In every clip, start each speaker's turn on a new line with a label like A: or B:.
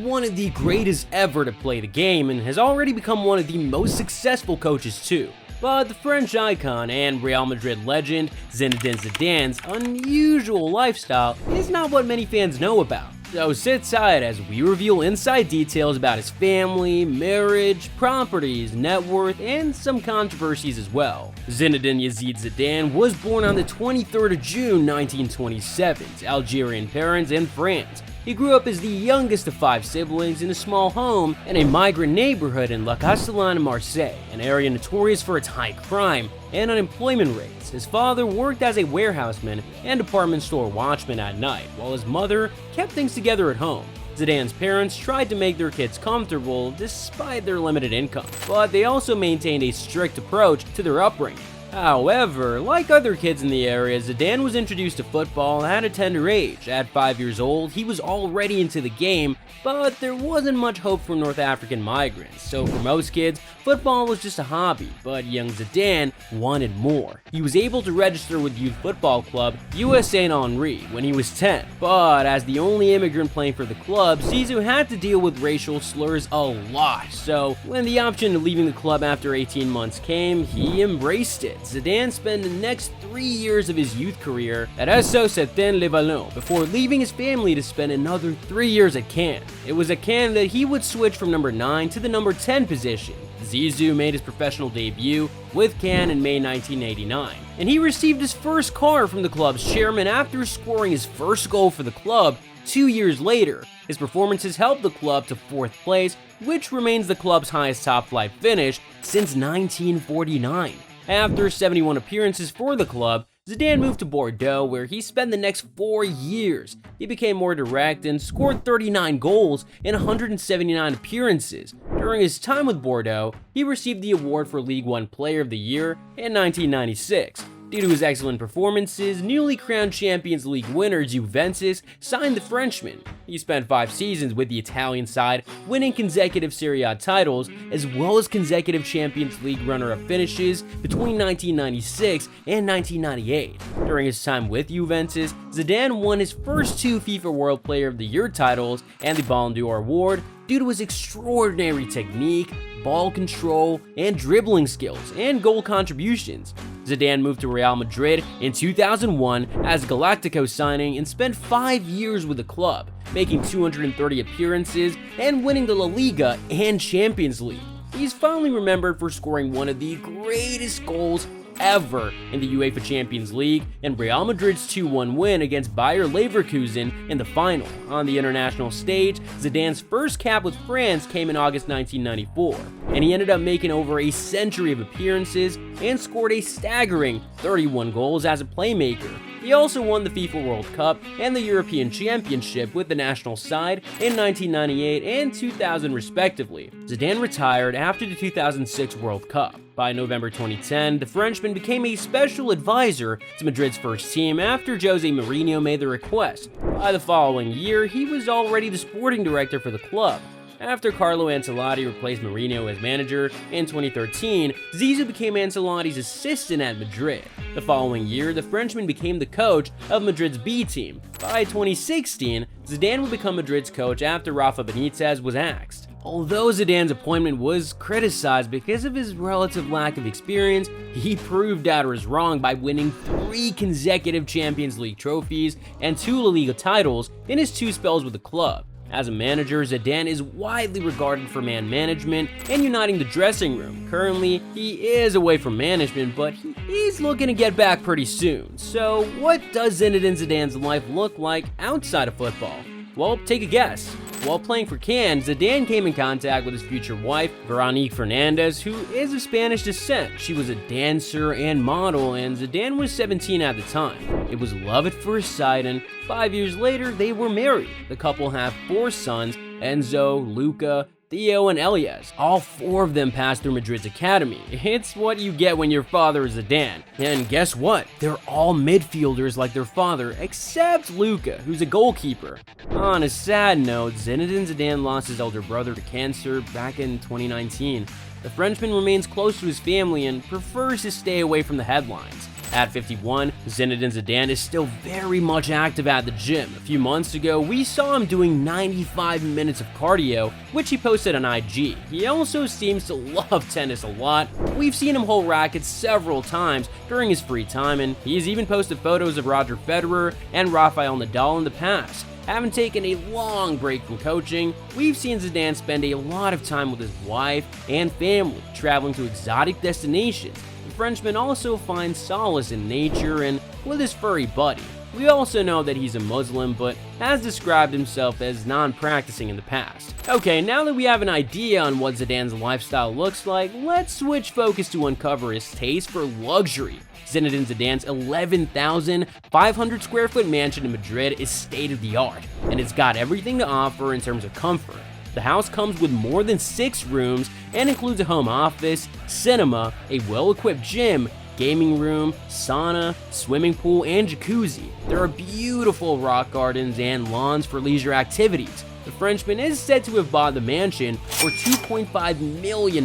A: one of the greatest ever to play the game and has already become one of the most successful coaches too. But the French icon and Real Madrid legend Zinedine Zidane's unusual lifestyle is not what many fans know about. So sit tight as we reveal inside details about his family, marriage, properties, net worth, and some controversies as well. Zinedine Zidane was born on the 23rd of June 1927 to Algerian parents in France. He grew up as the youngest of 5 siblings in a small home in a migrant neighborhood in La Castellane, Marseille, an area notorious for its high crime and unemployment rates. His father worked as a warehouseman and department store watchman at night, while his mother kept things together at home. Zidane's parents tried to make their kids comfortable despite their limited income, but they also maintained a strict approach to their upbringing. However, like other kids in the area, Zidane was introduced to football at a tender age. At 5 years old, he was already into the game, but there wasn't much hope for North African migrants, so for most kids, football was just a hobby, but young Zidane wanted more. He was able to register with youth football club US Saint Henri when he was 10, but as the only immigrant playing for the club, Zizou had to deal with racial slurs a lot, so when the option of leaving the club after 18 months came, he embraced it. Zidane spent the next 3 years of his youth career at SO-7-les-Vallons before leaving his family to spend another 3 years at Cannes. It was at Cannes that he would switch from number 9 to the number 10 position. Zizou made his professional debut with Cannes in May 1989, and he received his first car from the club's chairman after scoring his first goal for the club 2 years later. His performances helped the club to 4th place, which remains the club's highest top-flight finish since 1949. After 71 appearances for the club, Zidane moved to Bordeaux, where he spent the next 4 years. He became more direct and scored 39 goals in 179 appearances. During his time with Bordeaux, he received the award for Ligue 1 Player of the Year in 1996. Due to his excellent performances, newly crowned Champions League winner Juventus signed the Frenchman. He spent 5 seasons with the Italian side, winning consecutive Serie A titles, as well as consecutive Champions League runner-up finishes between 1996 and 1998. During his time with Juventus, Zidane won his first 2 FIFA World Player of the Year titles and the Ballon d'Or award due to his extraordinary technique, ball control, and dribbling skills, and goal contributions. Zidane moved to Real Madrid in 2001 as a Galactico signing and spent 5 years with the club, making 230 appearances and winning the La Liga and Champions League. He's fondly remembered for scoring one of the greatest goals ever in the UEFA Champions League and Real Madrid's 2-1 win against Bayer Leverkusen in the final. On the international stage, Zidane's first cap with France came in August 1994, and he ended up making over a century of appearances and scored a staggering 31 goals as a playmaker. He also won the FIFA World Cup and the European Championship with the national side in 1998 and 2000 respectively. Zidane retired after the 2006 World Cup. By November 2010, the Frenchman became a special advisor to Madrid's first team after Jose Mourinho made the request. By the following year, he was already the sporting director for the club. After Carlo Ancelotti replaced Mourinho as manager in 2013, Zizou became Ancelotti's assistant at Madrid. The following year, the Frenchman became the coach of Madrid's B team. By 2016, Zidane would become Madrid's coach after Rafa Benitez was axed. Although Zidane's appointment was criticized because of his relative lack of experience, he proved doubters wrong by winning 3 consecutive Champions League trophies and 2 La Liga titles in his 2 spells with the club. As a manager, Zidane is widely regarded for man management and uniting the dressing room. Currently, he is away from management, but he's looking to get back pretty soon. So, what does Zinedine Zidane's life look like outside of football? Well, take a guess. While playing for Cannes, Zidane came in contact with his future wife, Veronique Fernandez, who is of Spanish descent. She was a dancer and model, and Zidane was 17 at the time. It was love at first sight, and 5 years later, they were married. The couple have 4 sons, Enzo, Luca, Theo, and Elias. All 4 of them passed through Madrid's academy. It's what you get when your father is Zidane. And guess what? They're all midfielders like their father, except Luca, who's a goalkeeper. On a sad note, Zinedine Zidane lost his elder brother to cancer back in 2019. The Frenchman remains close to his family and prefers to stay away from the headlines. At 51, Zinedine Zidane is still very much active at the gym. A few months ago, we saw him doing 95 minutes of cardio, which he posted on IG. He also seems to love tennis a lot. We've seen him hold rackets several times during his free time, and he's even posted photos of Roger Federer and Rafael Nadal in the past. Having taken a long break from coaching, we've seen Zidane spend a lot of time with his wife and family, traveling to exotic destinations. The Frenchman also finds solace in nature and with his furry buddy. We also know that he's a Muslim, but has described himself as non-practicing in the past. Okay, now that we have an idea on what Zidane's lifestyle looks like, let's switch focus to uncover his taste for luxury. Zinedine Zidane's 11,500 square foot mansion in Madrid is state-of-the-art, and it's got everything to offer in terms of comfort. The house comes with more than 6 rooms and includes a home office, cinema, a well-equipped gym, gaming room, sauna, swimming pool, and jacuzzi. There are beautiful rock gardens and lawns for leisure activities. The Frenchman is said to have bought the mansion for $2.5 million.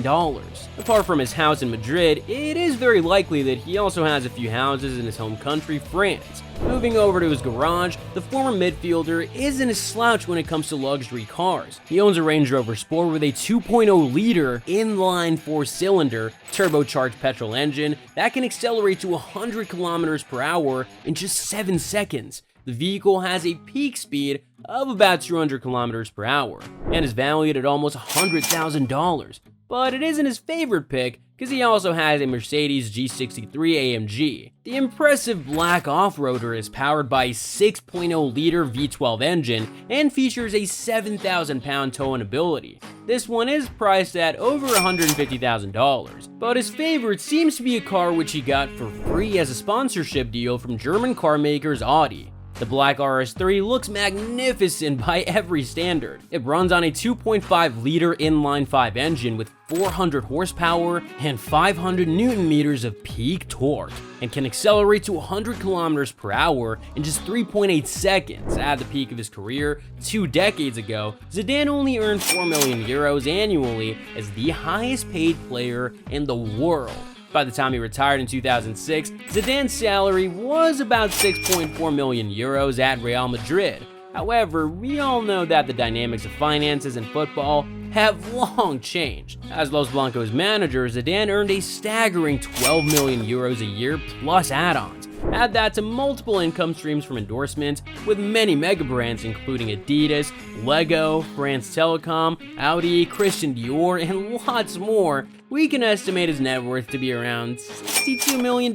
A: Apart from his house in Madrid, it is very likely that he also has a few houses in his home country, France. Moving over to his garage, the former midfielder isn't a slouch when it comes to luxury cars. He owns a Range Rover Sport with a 2.0-liter inline 4-cylinder turbocharged petrol engine that can accelerate to 100 kilometers per hour in just 7 seconds. The vehicle has a peak speed of about 200 kilometers per hour and is valued at almost $100,000. But it isn't his favorite pick because he also has a Mercedes G63 AMG. The impressive black off-roader is powered by a 6.0-liter V12 engine and features a 7,000-pound towing ability. This one is priced at over $150,000, but his favorite seems to be a car which he got for free as a sponsorship deal from German car makers Audi. The black RS3 looks magnificent by every standard. It runs on a 2.5-liter inline-5 engine with 400 horsepower and 500 newton meters of peak torque, and can accelerate to 100 kilometers per hour in just 3.8 seconds. At the peak of his career 2 decades ago, Zidane only earned 4 million euros annually as the highest paid player in the world. By the time he retired in 2006, Zidane's salary was about 6.4 million euros at Real Madrid. However, we all know that the dynamics of finances in football have long changed. As Los Blancos manager, Zidane earned a staggering 12 million euros a year plus add-ons. Add that to multiple income streams from endorsements with many mega brands including Adidas, Lego, France Telecom, Audi, Christian Dior, and lots more, we can estimate his net worth to be around $62 million?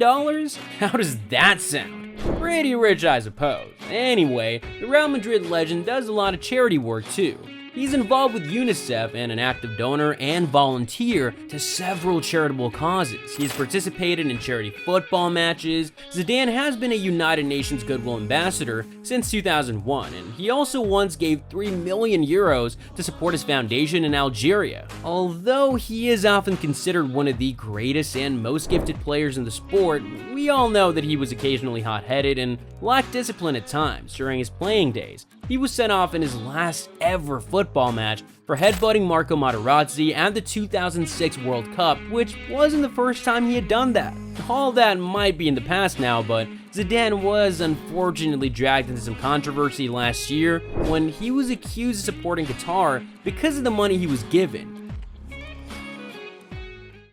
A: How does that sound? Pretty rich, I suppose. Anyway, the Real Madrid legend does a lot of charity work too. He's involved with UNICEF and an active donor and volunteer to several charitable causes. He's participated in charity football matches. Zidane has been a United Nations Goodwill Ambassador since 2001, and he also once gave 3 million euros to support his foundation in Algeria. Although he is often considered one of the greatest and most gifted players in the sport, we all know that he was occasionally hot-headed and lacked discipline at times during his playing days. He was sent off in his last ever football match for headbutting Marco Materazzi at the 2006 World Cup, which wasn't the first time he had done that. All that might be in the past now, but Zidane was unfortunately dragged into some controversy last year when he was accused of supporting Qatar because of the money he was given.